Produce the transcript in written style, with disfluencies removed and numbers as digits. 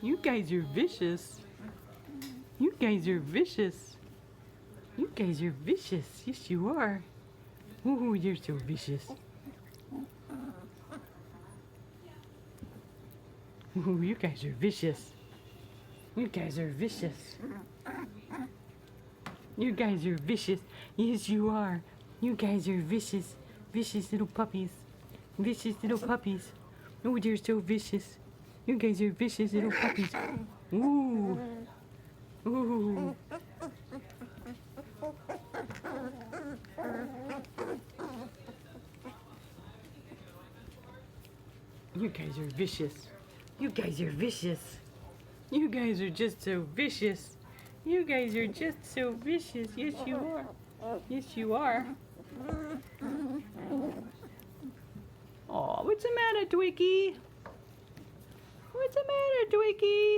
You guys are vicious. You guys are vicious. You guys are vicious. Yes, you are. Ooh, you're so vicious. Ooh, you guys are vicious. You guys are vicious. You guys are vicious. Yes, you are. You guys are vicious. Vicious little puppies. Vicious little puppies. Oh, they're so vicious. You guys are vicious little puppies. Ooh. Ooh. You guys are vicious. You guys are vicious. You guys are just so vicious. You guys are just so vicious. Yes, you are. Yes, you are. Oh, what's the matter, Twiggy? What's the matter, Twiggy?